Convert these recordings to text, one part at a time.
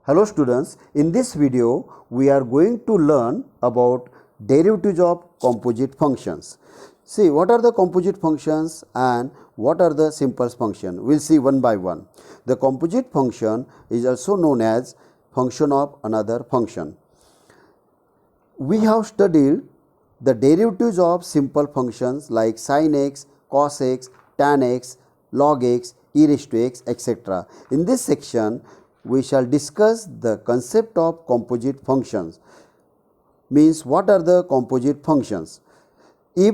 Hello students, in this video we are going to learn about derivatives of composite functions. See, what are the composite functions and what are the simple functions? We will see one by one. The composite function is also known as function of another function. We have studied the derivatives of simple functions like sin x, cos x, tan x, log x, e raised to x, etc. In this section, we shall discuss the concept of composite functions. Means, what are the composite functions? If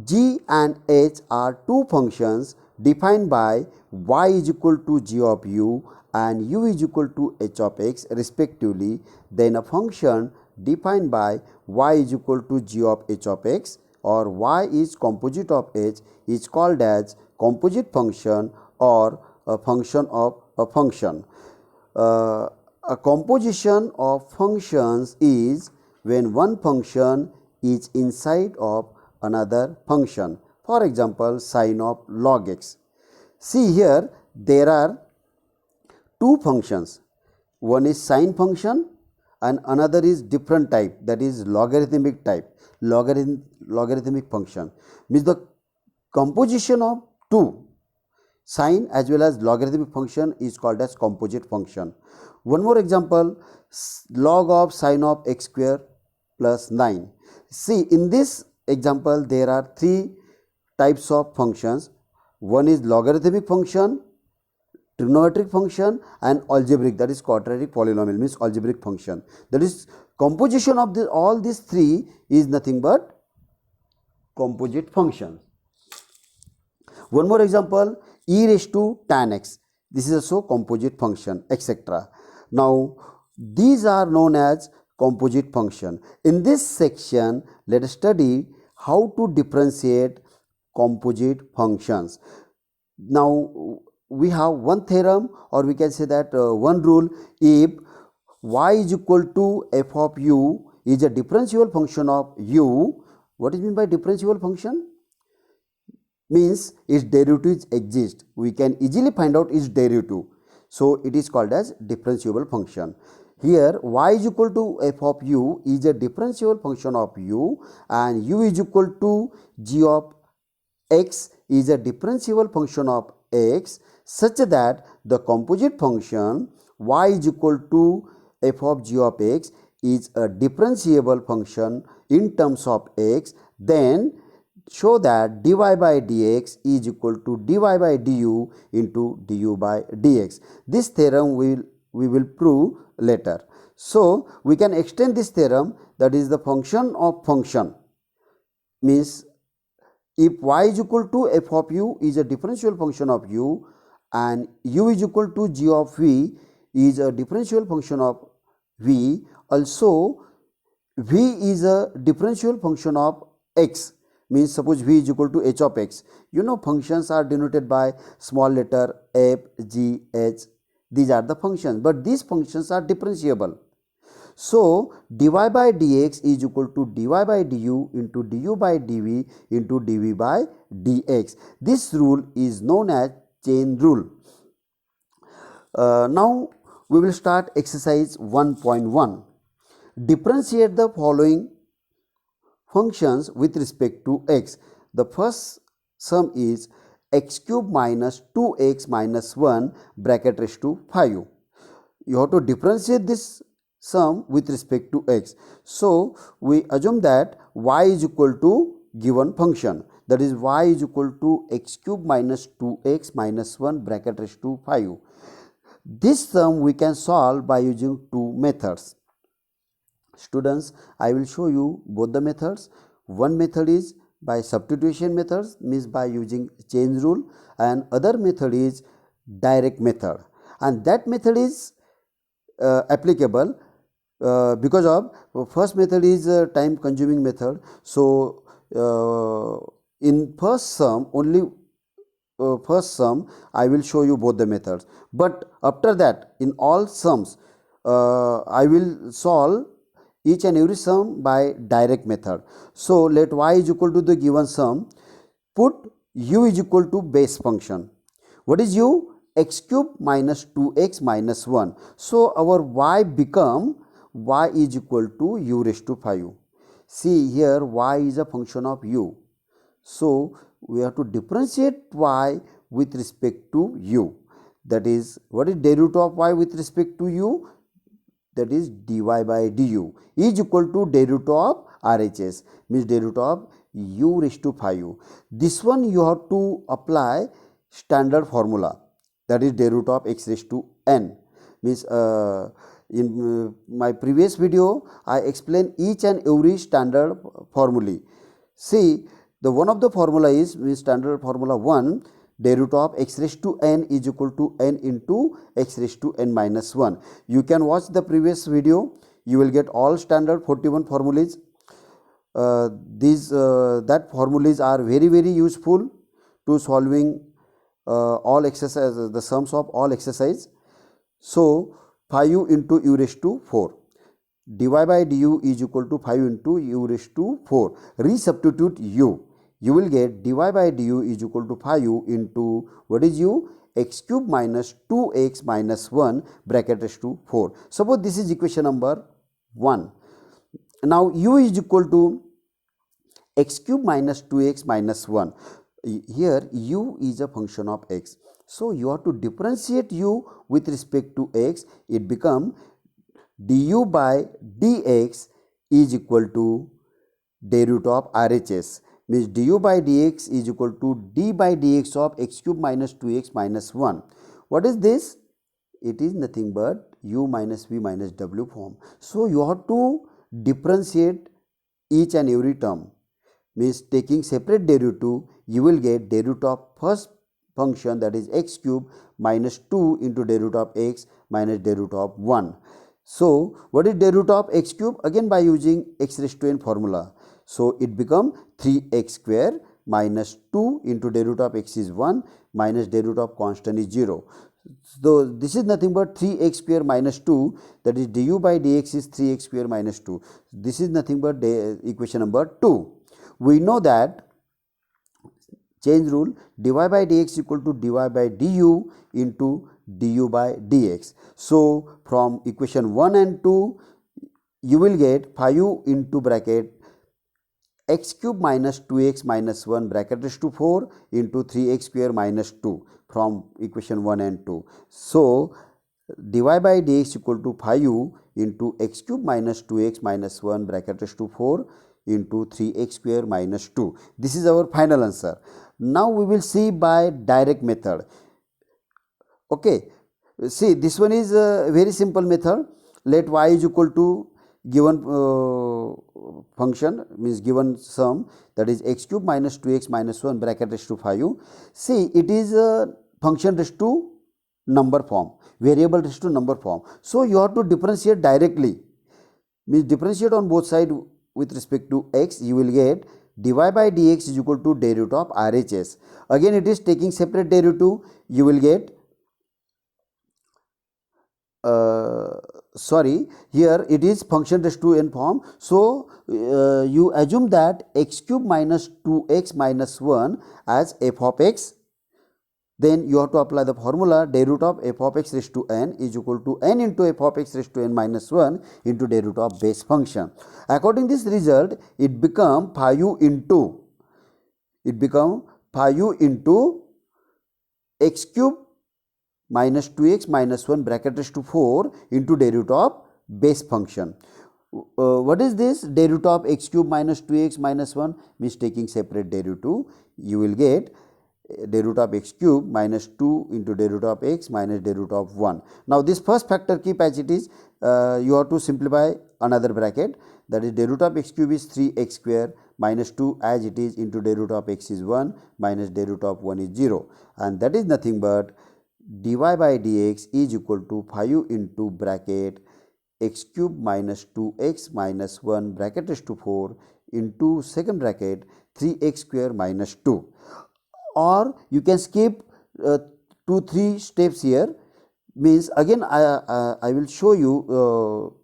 g and h are two functions defined by y is equal to g of u and u is equal to h of x respectively, then a function defined by y is equal to g of h of x or y is composite of h is called as composite function or a function of a function. A composition of functions is when one function is inside of another function. For example, sin of log x. See here, there are two functions. One is sine function and another is different type, that is logarithmic type, logarithmic function. Means the composition of two sine as well as logarithmic function is called as composite function. One more example, log of sine of x square plus 9. See, in this example there are three types of functions. One is logarithmic function, trigonometric function and algebraic, that is quadratic polynomial, means algebraic function. That is composition of all these three is nothing but composite functions. One more example, e raised to tan x, this is also composite function, etc. Now, these are known as composite function. In this section, let us study how to differentiate composite functions. Now, we have one theorem, or we can say that one rule. If y is equal to f of u is a differentiable function of u, what is meant by differentiable function? Means its derivatives exist. We can easily find out its derivative. So, it is called as differentiable function. Here y is equal to f of u is a differentiable function of u and u is equal to g of x is a differentiable function of x, such that the composite function y is equal to f of g of x is a differentiable function in terms of x, then show that dy by dx is equal to dy by du into du by dx. This theorem we will prove later. So, we can extend this theorem, that is the function of function, means if y is equal to f of u is a differential function of u and u is equal to g of v is a differential function of v, also v is a differential function of x, means suppose v is equal to h of x. You know, functions are denoted by small letter f, g, h. These are the functions, but these functions are differentiable. So, dy by dx is equal to dy by du into du by dv into dv by dx. This rule is known as chain rule. Now, we will start exercise 1.1. Differentiate the following functions with respect to x. The first sum is x cube minus 2x minus 1 bracket raised to 5. You have to differentiate this sum with respect to x. So, we assume that y is equal to given function, that is y is equal to x cube minus 2x minus 1 bracket raised to 5. This sum we can solve by using two methods. Students, I will show you both the methods. One method is by substitution methods, means by using chain rule, and other method is direct method, and that method is applicable because of first method is a time consuming method. So, in first sum only I will show you both the methods, but after that in all sums I will solve each and every sum by direct method. So, let y is equal to the given sum, put u is equal to base function. What is u? x cube minus 2x minus 1. So our y become y is equal to u raised to 5. See here, y is a function of u. So we have to differentiate y with respect to u. That is, what is derivative of y with respect to u? That is dy by du is equal to derivative of RHS, means derivative of u raised to 5. This one you have to apply standard formula, that is derivative of x raised to n. Means in my previous video I explained each and every standard formulae. See, the one of the formula is standard formula 1, derivative of x raised to n is equal to n into x raised to n minus 1. You can watch the previous video, you will get all standard 41 formulas. That formulas are very useful to solving all exercises, the sums of all exercise. So 5u into u raised to 4, dy by du is equal to 5 into u raised to 4. Resubstitute u, you will get dy by du is equal to 5u into, what is u? X cube minus 2x minus 1 bracket raised to 4. Suppose this is equation number 1. Now u is equal to x cube minus 2x minus 1. Here u is a function of x. So you have to differentiate u with respect to x. It become du by dx is equal to derivative of RHS, means du by dx is equal to d by dx of x cube minus 2x minus 1. What is this? It is nothing but u minus v minus w form. So you have to differentiate each and every term, means taking separate derivative, you will get derivative of first function, that is x cube minus 2 into derivative of x minus derivative of 1. So what is derivative of x cube? Again by using x raised to n formula. So it become 3x square minus 2 into derivative of x is 1 minus derivative of constant is 0. So this is nothing but 3x square minus 2, that is du by dx is 3x square minus 2. This is nothing but equation number 2. We know that change rule, dy by dx equal to dy by du into du by dx. So from equation 1 and 2 you will get 5u into bracket x cube minus 2x minus 1 bracket raised to 4 into 3x square minus 2 from equation 1 and 2. So dy by dx equal to 5u into x cube minus 2x minus 1 bracket raised to 4 into 3x square minus 2. This is our final answer. Now we will see by direct method. Okay, see, this one is a very simple method. Let y is equal to given function, means given sum, that is x cube minus 2x minus 1 bracket raised to 5u. See, it is a function raised to number form, variable raised to number form. So you have to differentiate directly, means differentiate on both sides with respect to x. You will get dy by dx is equal to derivative of RHS. Again it is taking separate derivative, you will get here it is function raised to n form. So you assume that x cube minus 2x minus 1 as f of x. Then you have to apply the formula, derivative of f of x raised to n is equal to n into f of x raised to n minus 1 into derivative of base function. According to this result, it become 5u into x cube minus 2x minus 1 bracket raised to 4 into derivative of base function. What is this? Derivative of x cube minus 2x minus 1, means taking separate derivative, you will get derivative of x cube minus 2 into derivative of x minus derivative of 1. Now this first factor keep as it is, you have to simplify another bracket, that is derivative of x cube is 3x square minus 2 as it is into derivative of x is 1 minus derivative of 1 is 0, and that is nothing but dy by dx is equal to 5u into bracket x cube minus 2x minus 1 bracket raised to 4 into second bracket 3x square minus 2. Or you can skip 2-3 steps here, means again I will show you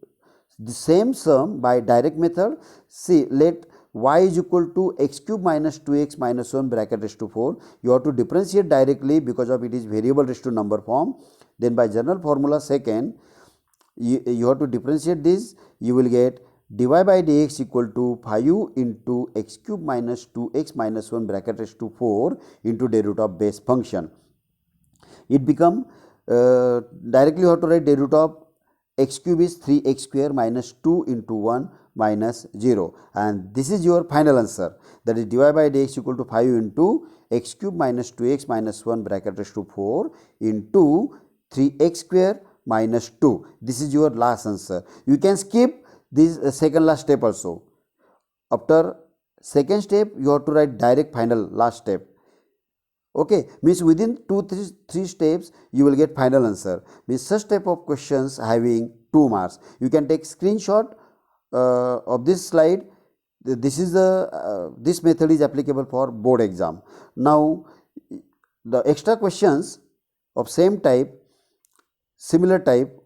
the same sum by direct method. See, let y is equal to x cube minus 2x minus 1 bracket raised to 4. You have to differentiate directly because of it is variable raised to number form. Then by general formula second, you have to differentiate this. You will get dy by dx equal to 5 into x cube minus 2x minus 1 bracket raised to 4 into derivative of base function. It become directly you have to write derivative of x cube is 3x square minus 2 into 1 minus 0, and this is your final answer, that is dy by dx equal to 5 into x cube minus 2x minus 1 bracket raised to 4 into 3x square minus 2. This is your last answer. You can skip this second last step also. After second step you have to write direct final last step. Okay, means within 3 steps you will get final answer. Means such type of questions having 2 marks. You can take screenshot of this slide. This is the this method is applicable for board exam. Now the extra questions of same type, similar type,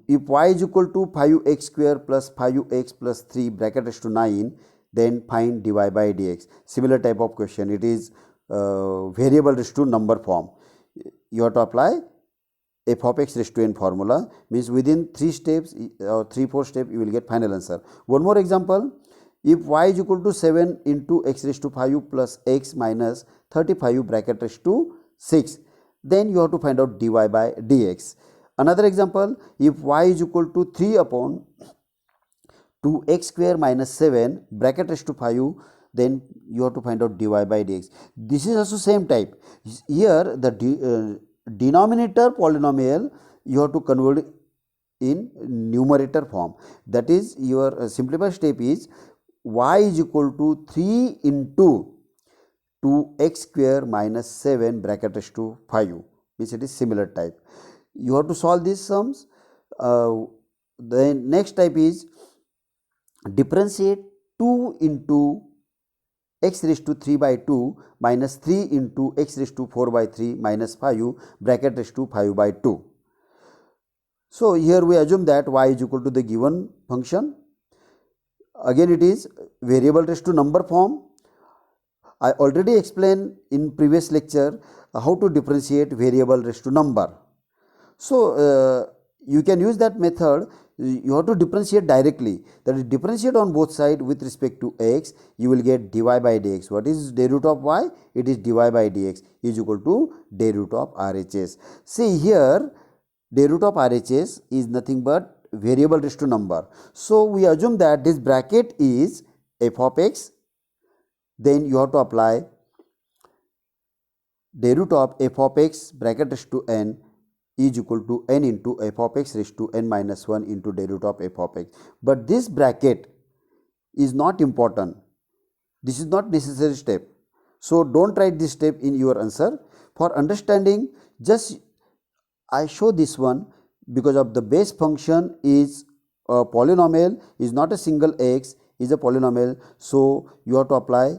if y is equal to 5x square plus 5x plus 3 bracket raised to 9, then find dy by dx. Similar type of question, it is variable raised to number form. You have to apply f of x raised to n formula, means within 3 steps or 3-4 steps you will get final answer. One more example, if y is equal to 7 into x raised to 5 plus x minus 35 bracket raised to 6, then you have to find out dy by dx. Another example, if y is equal to 3 upon 2x square minus 7 bracket raised to 5, then you have to find out dy by dx. This is also same type. Here the denominator polynomial you have to convert in numerator form. That is your simplified step is y is equal to 3 into 2x square minus 7 bracket raised to 5, which it is similar type. You have to solve these sums. The next type is differentiate 2 into x raised to 3 by 2 minus 3 into x raised to 4 by 3 minus 5 bracket raised to 5 by 2. So here we assume that y is equal to the given function. Again it is variable raised to number form. I already explained in previous lecture how to differentiate variable raised to number. So you can use that method. You have to differentiate directly, that is differentiate on both sides with respect to x, you will get dy by dx. What is derivative of y? It is dy by dx is equal to derivative of RHS. See here derivative of RHS is nothing but variable raised to number. So we assume that this bracket is f of x, then you have to apply derivative of f of x bracket raised to n is equal to n into f of x raised to n minus 1 into derivative of f of x. But this bracket is not important. This is not necessary step. So don't write this step in your answer. For understanding, just I show this one because of the base function is a polynomial, is not a single x, is a polynomial. So you have to apply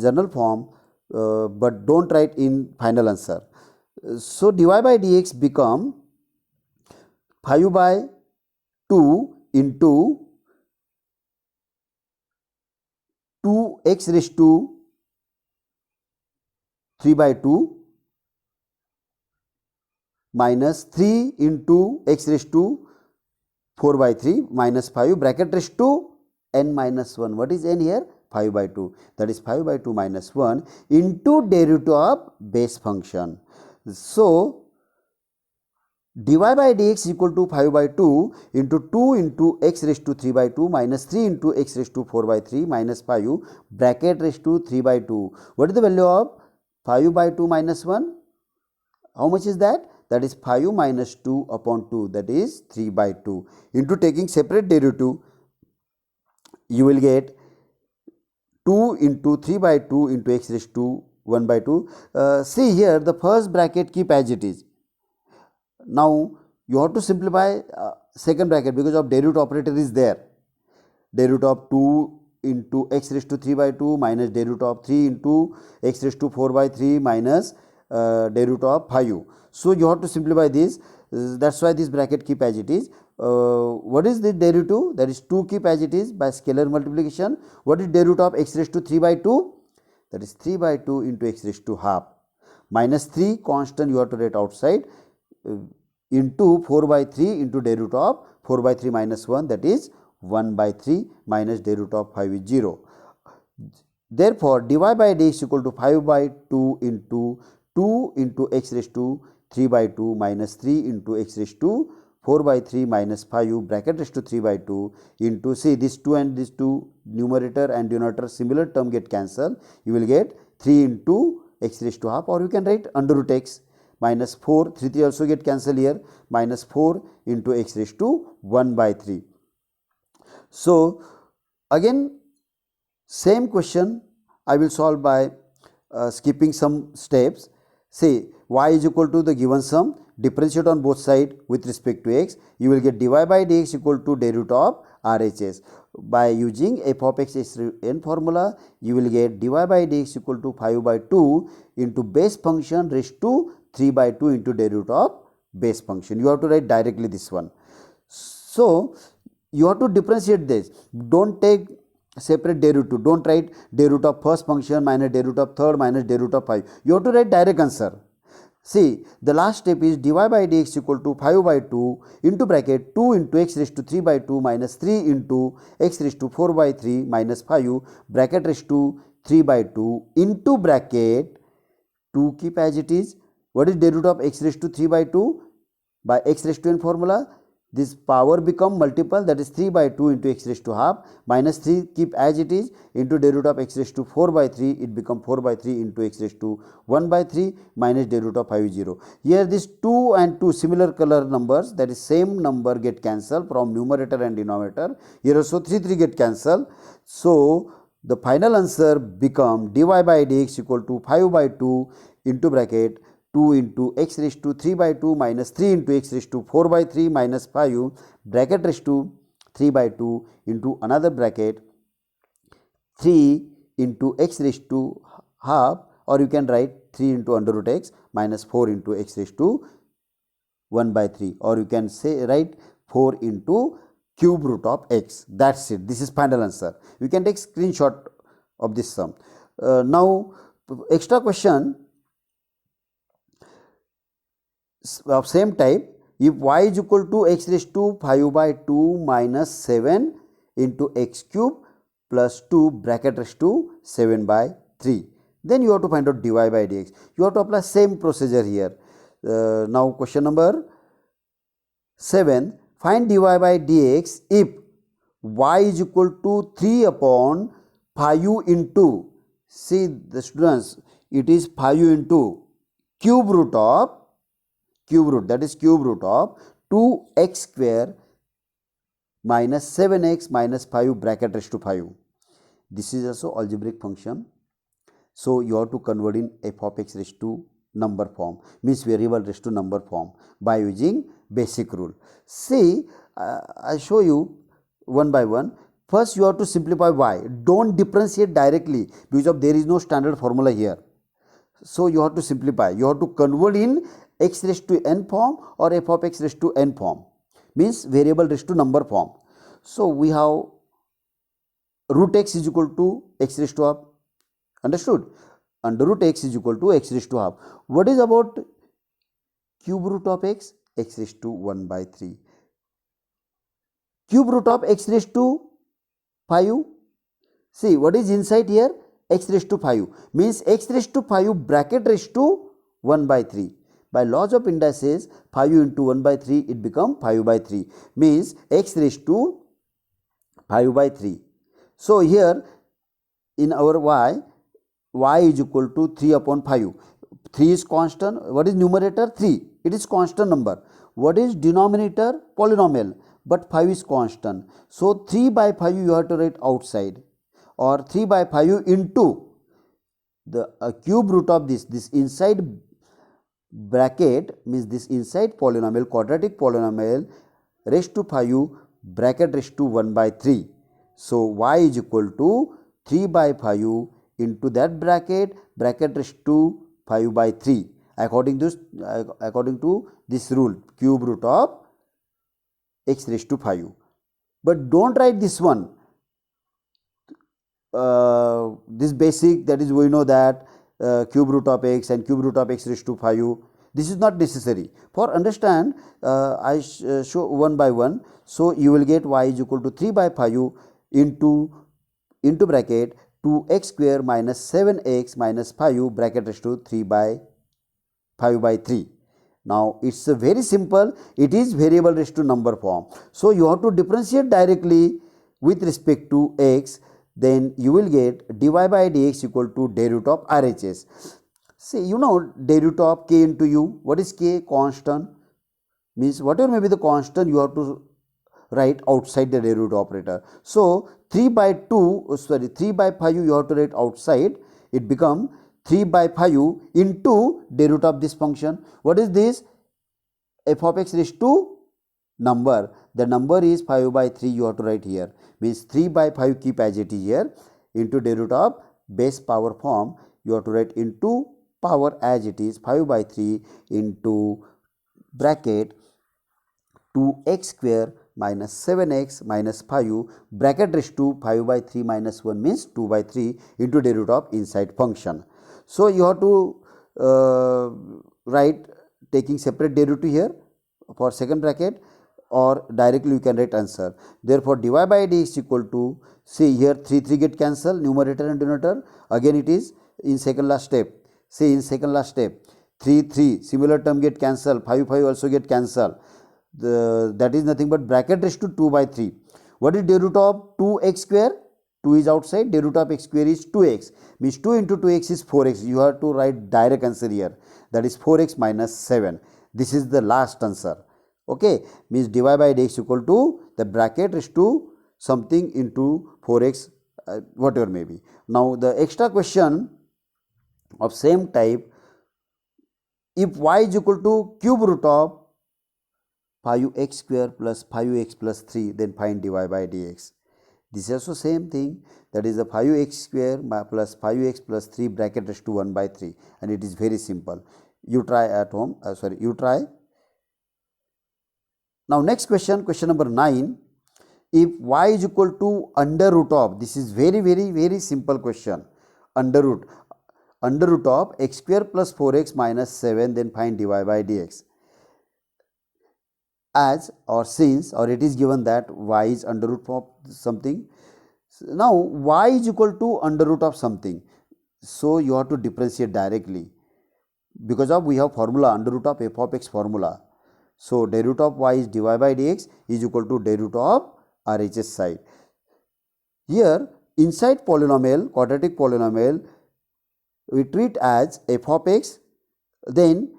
general form, but don't write in final answer. So dy by dx become 5 by 2 into 2x raised to 3 by 2 minus 3 into x raised to 4 by 3 minus 5 bracket raised to n minus 1. What is n here? 5 by 2. That is 5 by 2 minus 1 into derivative of base function. So dy by dx equal to 5 by 2 into 2 into x raised to 3 by 2 minus 3 into x raised to 4 by 3 minus 5 bracket raised to 3 by 2. What is the value of 5 by 2 minus 1? How much is that? That is 5 minus 2 upon 2, that is 3 by 2. Into taking separate derivative, you will get 2 into 3 by 2 into x raised to 1 by 2. See here the first bracket keep as it is. Now you have to simplify second bracket because of derivative operator is there. Derivative of 2 into x raised to 3 by 2 minus derivative of 3 into x raised to 4 by 3 minus derivative of 5. So you have to simplify this. That's why this bracket keep as it is. what is the derivative? That is 2 keep as it is by scalar multiplication. What is derivative of x raised to 3 by 2? That is 3 by 2 into x raised to half. Minus 3 constant you have to write outside, into 4 by 3 into derivative of 4 by 3 minus 1, that is 1 by 3 minus derivative of 5 is 0. Therefore, dy by dx equal to 5 by 2 into x raised to 3 by 2 minus 3 into x raised to 4 by 3 minus 5 bracket raised to 3 by 2 into, see this 2 and this 2, numerator and denominator similar term get cancelled. You will get 3 into x raised to half, or you can write under root x minus 4, 3 also get cancelled here, minus 4 into x raised to 1 by 3. So, again same question I will solve by skipping some steps. Say y is equal to the given sum, differentiate on both sides with respect to x, you will get dy by dx equal to derivative of RHS. By using f of x is n formula, you will get dy by dx equal to 5 by 2 into base function raised to 3 by 2 into derivative of base function. You have to write directly this one. So, you have to differentiate this. Don't take separate derivative. Don't write derivative of first function minus derivative of third minus derivative of 5. You have to write direct answer. See, the last step is dy by dx equal to 5 by 2 into bracket 2 into x raised to 3 by 2 minus 3 into x raised to 4 by 3 minus 5 bracket raised to 3 by 2 into bracket 2 keep as it is. What is derivative of x raised to 3 by 2? By x raised to n formula, this power become multiple, that is 3 by 2 into x raised to half, minus 3 keep as it is into derivative of x raised to 4 by 3, it become 4 by 3 into x raised to 1 by 3 minus derivative of 5 is 0. Here this 2 and 2 similar color numbers, that is same number get cancelled from numerator and denominator. Here also 3 get cancelled. So, the final answer become dy by dx equal to 5 by 2 into bracket 2 into x raised to 3 by 2 minus 3 into x raised to 4 by 3 minus 5 bracket raised to 3 by 2 into another bracket 3 into x raised to half, or you can write 3 into under root x minus 4 into x raised to 1 by 3, or you can say write 4 into cube root of x. That's it. This is final answer. You can take screenshot of this sum. Now, extra question of same type. If y is equal to x raised to 5 by 2 minus 7 into x cube plus 2 bracket raised to 7 by 3, then you have to find out dy by dx. You have to apply same procedure here. Now, question number 7, find dy by dx if y is equal to 3 upon 5 into, see the students, it is 5 into cube root, that is cube root of 2x square minus 7x minus 5 bracket raised to 5. This is also algebraic function. So, you have to convert in f of x raised to number form, means variable raised to number form by using basic rule. See, I show you one by one. First, you have to simplify y. Don't differentiate directly because of there is no standard formula here. So, you have to simplify. You have to convert in x raised to n form or f of x raised to n form, means variable raised to number form. So, we have root x is equal to x raised to half. Understood? Under root x is equal to x raised to half. What is about cube root of x? X raised to 1 by 3. Cube root of x raised to 5. See, what is inside here? X raised to 5, means x raised to 5 bracket raised to 1 by 3. By laws of indices, 5 into 1 by 3, it become 5 by 3, means x raised to 5 by 3. So, here in our y is equal to 3 upon 5. 3 is constant. What is numerator? 3. It is constant number. What is denominator? Polynomial. But 5 is constant. So, 3 by 5 you have to write outside, or 3 by 5 into the cube root of this inside bracket, means this inside polynomial, quadratic polynomial raised to 5 bracket raised to 1 by 3. So, y is equal to 3 by 5 into that bracket raised to 5 by 3 according to this rule, cube root of x raised to 5. But don't write this one. This basic, that is, we know that cube root of x and cube root of x raised to 5. This is not necessary. For understand, I show one by one. So you will get y is equal to 3 by 5 into bracket 2x square minus 7x minus 5 bracket raised to 3 by 5 by 3. Now it's a very simple. It is variable raised to number form. So you have to differentiate directly with respect to x. Then you will get dy by dx equal to day root of RHS. See, you know day root of k into u. What is k? Constant. Means whatever may be the constant, you have to write outside the day root operator. So 3 by 5 you have to write outside. It become 3 by 5 into day root of this function. What is this? F of x raised to number. The number is 5 by 3, you have to write here. Means 3 by 5 keep as it is here into day root of base power form. You have to write into power as it is 5 by 3 into bracket 2x square minus 7x minus 5 bracket raised to 5 by 3 minus 1 means 2 by 3 into day root of inside function. So you have to write taking separate derivative here for second bracket, or directly you can write answer. Therefore dy by dx equal to, see here 3 get cancelled, numerator and denominator. Again it is in second last step. See in second last step 3 similar term get cancelled, 5 also get cancelled. That is nothing but bracket raised to 2 by 3. What is day root of 2x square? 2 is outside, day root of x square is 2x. Means 2 into 2x is 4x. You have to write direct answer here. That is 4x minus 7. This is the last answer. Okay, means dy by dx equal to the bracket raised to something into 4x, whatever may be. Now the extra question of same type, if y is equal to cube root of 5x square plus 5x plus 3, then find dy by dx. This is also same thing, that is the 5x square plus 5x plus 3 bracket raised to 1 by 3, and it is very simple. You try at home, you try. Now next question, question number 9. If y is equal to under root of, this is very simple question, under root of x square plus 4x minus 7, then find dy by dx. As or since, or it is given that y is under root of something. Now y is equal to under root of something, so you have to differentiate directly, because of we have formula under root of f of x formula. So day root of y is dy by dx is equal to day root of RHS side. Here inside polynomial, quadratic polynomial, we treat as f of x, then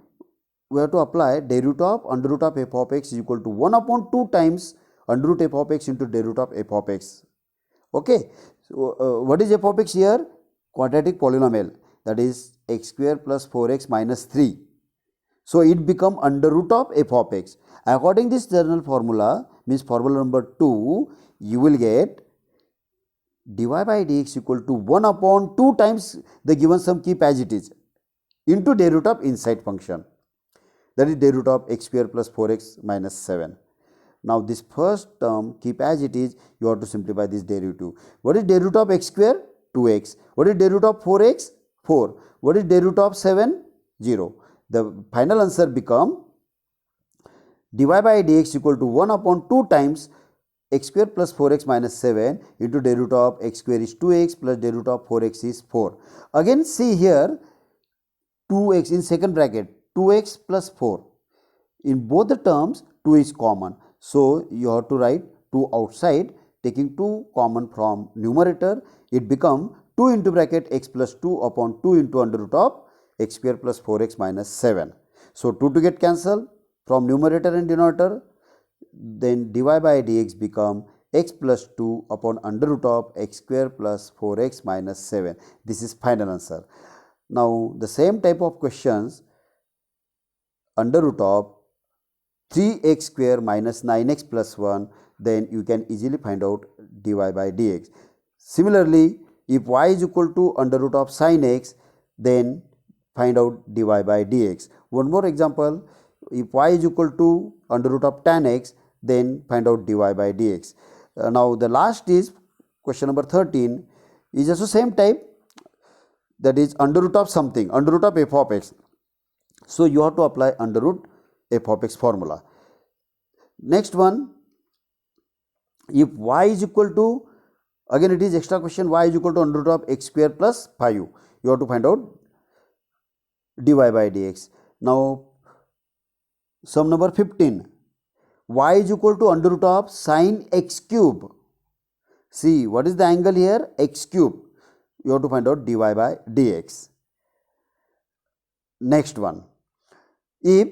we have to apply day root of under root of f of x is equal to 1 upon 2 times under root f of x into day root of f of x. Okay. So what is f of x here? Quadratic polynomial, that is x square plus 4x minus 3. So it become under root of f of x. According this general formula, means formula number 2, you will get dy by dx equal to 1 upon 2 times the given sum keep as it is into day root of inside function, that is day root of x square plus 4x minus 7. Now this first term keep as it is, you have to simplify this derivative. What is day root of x square? 2x. What is day root of 4x? 4. What is day root of 7? 0. The final answer become dy by dx equal to 1 upon 2 times x square plus 4x minus 7 into day root of x square is 2x plus day root of 4x is 4. Again see here 2x in second bracket, 2x plus 4. In both the terms 2 is common. So you have to write 2 outside, taking 2 common from numerator, it become 2 into bracket x plus 2 upon 2 into under root of x square plus 4x minus 7. So 2 to get cancelled from numerator and denominator, then dy by dx become x plus 2 upon under root of x square plus 4x minus 7. This is final answer. Now the same type of questions, under root of 3x square minus 9x plus 1, then you can easily find out dy by dx. Similarly, if y is equal to under root of sin x, then find out dy by dx. One more example, if y is equal to under root of tan x, then find out dy by dx. Now the last is question number 13 is also same type, that is under root of something, under root of f of x. So you have to apply under root f of x formula. Next one, if y is equal to, again it is extra question, y is equal to under root of x square plus 5, you have to find out dy by dx. Now sum number 15, y is equal to under root of sine x cube. See, what is the angle here? X cube. You have to find out dy by dx. Next one, if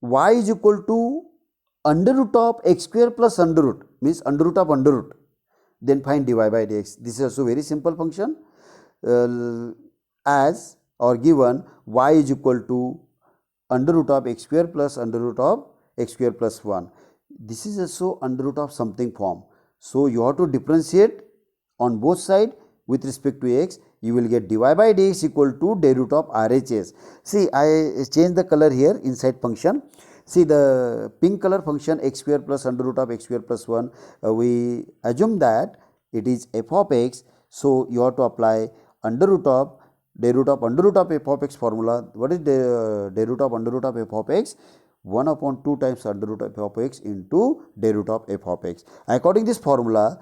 y is equal to under root of x square plus under root, means under root of under root, then find dy by dx. This is also very simple function, as or given y is equal to under root of x square plus under root of x square plus 1. This is also under root of something form. So you have to differentiate on both sides with respect to x. You will get dy by dx equal to day root of RHS. See, I change the color here inside function. See, the pink color function x square plus under root of x square plus 1, we assume that it is f of x. So you have to apply under root of day root of under root of f of x formula. What is the day root of under root of f of x? 1 upon 2 times under root of f of x into day root of f of x. According to this formula,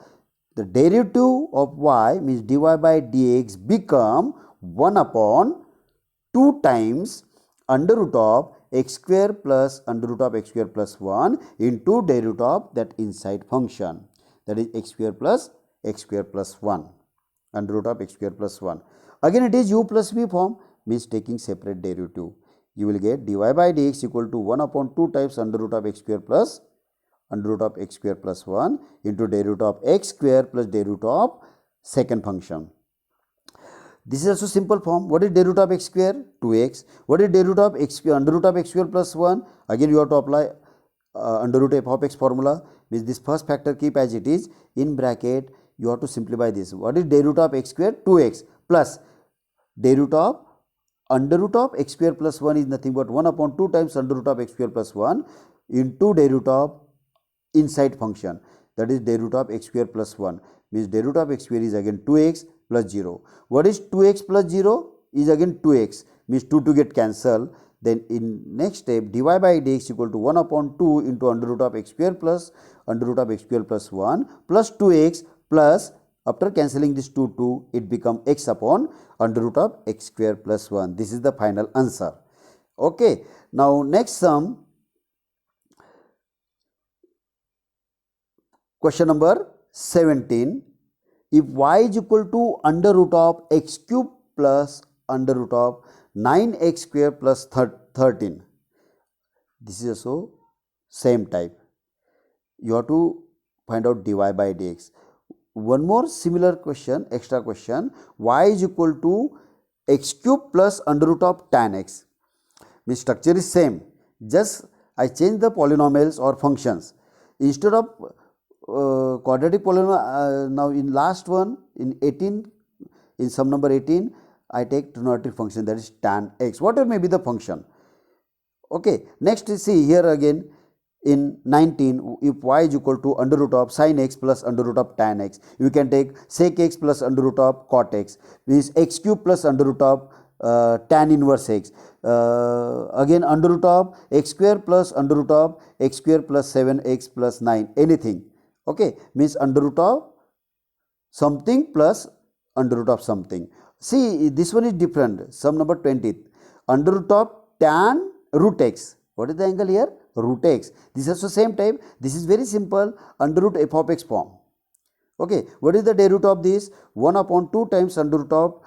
the derivative of y means dy by dx become 1 upon 2 times under root of x square plus under root of x square plus 1 into day root of that inside function, that is x square plus 1 under root of x square plus 1. Again it is u plus v form, means taking separate derivative. You will get dy by dx equal to 1 upon 2 times under root of x square plus under root of x square plus 1 into day root of x square plus day root of second function. This is also simple form. What is day root of x square? 2x. What is day root of x square under root of x square plus 1? Again you have to apply under root f of x formula, means this first factor keep as it is, in bracket you have to simplify this. What is day root of x square? 2x plus day root of under root of x square plus 1 is nothing but 1 upon 2 times under root of x square plus 1 into day root of inside function, that is day root of x square plus 1, means day root of x square is again 2x plus 0. What is 2x plus 0? Is again 2x, means 2 to get cancelled. Then in next step dy by dx equal to 1 upon 2 into under root of x square plus under root of x square plus 1 plus 2x plus, after cancelling this 2 it become x upon under root of x square plus 1. This is the final answer. Okay. Now next sum, question number 17. If y is equal to under root of x cube plus under root of 9x square plus 13. This is also same type. You have to find out dy by dx. One more similar question, extra question, y is equal to x cube plus under root of tan x. Means structure is same, just I change the polynomials or functions. Instead of quadratic polynomial, now in last one, in 18, in sum number 18, I take trigonometric function, that is tan x, whatever may be the function. Okay. Next see here again in 19, if y is equal to under root of sin x plus under root of tan x, you can take sec x plus under root of cot x, means x cube plus under root of tan inverse x, again under root of x square plus under root of x square plus 7x plus 9, anything. Okay, means under root of something plus under root of something. See, this one is different. Sum number 20, under root of tan root x. What is the angle here? Root x. This is also same type. This is very simple, under root f of x form. Okay, what is the day root of this? 1 upon 2 times under root of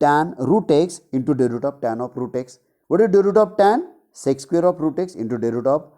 tan root x into day root of tan of root x. What is day root of tan? Sec square of root x into day root of